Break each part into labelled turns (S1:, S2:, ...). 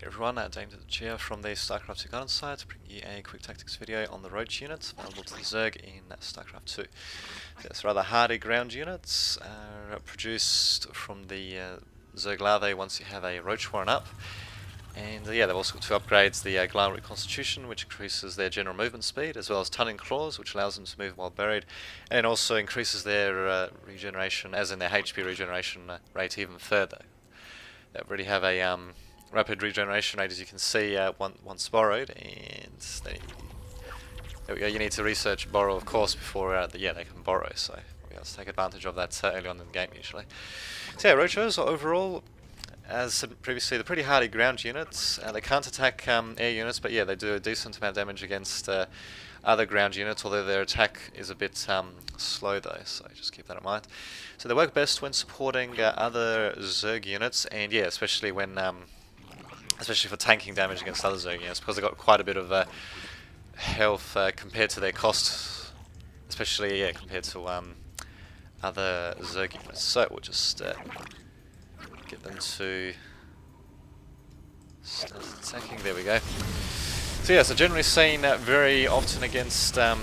S1: Hey everyone, Damed here from the StarCraft 2 Garden site to bring you a quick tactics video on the Roach unit available to the Zerg in StarCraft 2. Yes, rather hardy ground units are produced from the Zerg larvae once you have a Roach Warren up. And yeah, they've also got two upgrades, the Glam Reconstitution, which increases their general movement speed, as well as Tunning Claws, which allows them to move while buried, and also increases their regeneration, as in their HP regeneration rate even further. They already have a rapid regeneration rate, as you can see, once borrowed, and there we go. You need to research borrow, of course, before they can borrow. So we have to take advantage of that early on in the game usually. So yeah, Roachos overall, as said previously, they're pretty hardy ground units. They can't attack air units, but yeah, they do a decent amount of damage against other ground units, although their attack is a bit slow though, so just keep that in mind. So they work best when supporting other Zerg units, and yeah, especially when especially for tanking damage against other Zerg units, because they've got quite a bit of health compared to their cost, especially compared to other Zerg units. So we'll just get them to start attacking. There we go. So yeah, so generally seen very often against other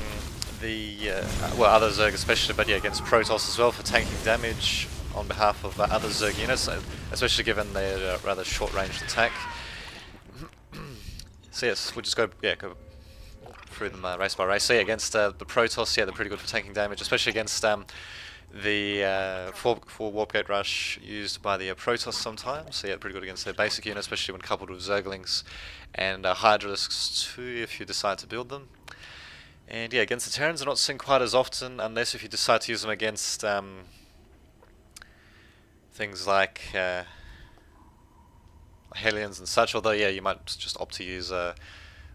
S1: Zerg especially, but yeah, against Protoss as well for tanking damage on behalf of other Zerg units, especially given their rather short-ranged attack. So yes, we'll just go through them race by race. So yeah, against the Protoss, yeah, they're pretty good for tanking damage, especially against the 4 Warp Gate Rush used by the Protoss sometimes. So yeah, pretty good against their basic unit, especially when coupled with Zerglings and Hydralisks too, if you decide to build them. And yeah, against the Terrans, they're not seen quite as often, unless if you decide to use them against things like Hellions and such, although yeah, you might just opt to use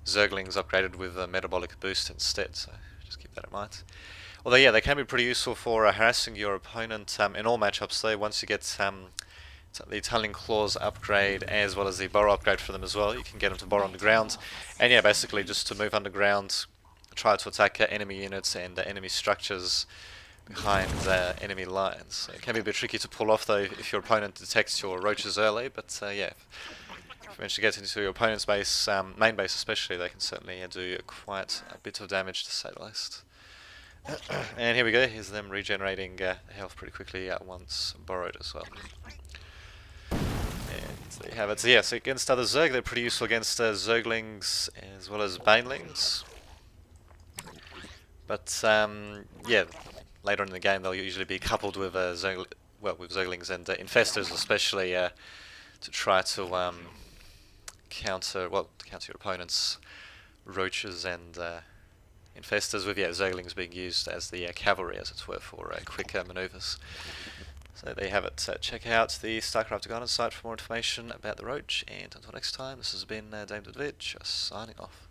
S1: Zerglings upgraded with a metabolic boost instead, so just keep that in mind. Although yeah, they can be pretty useful for harassing your opponent in all matchups though. Once you get the Tunneling Claws upgrade as well as the Burrow upgrade for them as well, you can get them to burrow underground, and yeah, basically just to move underground, try to attack enemy units and enemy structures behind enemy lines. So it can be a bit tricky to pull off though if your opponent detects your Roaches early, but yeah, if you manage to get into your opponent's base, main base especially, they can certainly do quite a bit of damage to say the least. And here we go, here's them regenerating health pretty quickly once borrowed as well. And there you have it. So yeah, so against other Zerg, they're pretty useful against Zerglings as well as Banelings. But yeah, later in the game they'll usually be coupled with Zerglings and Infestors, especially to try to counter your opponent's Roaches and Infestors, with Zerglings being used as the cavalry, as it were, for quick manoeuvres. So there you have it. Check out the StarCraft Garden site for more information about the Roach, and until next time, this has been Damed, just signing off.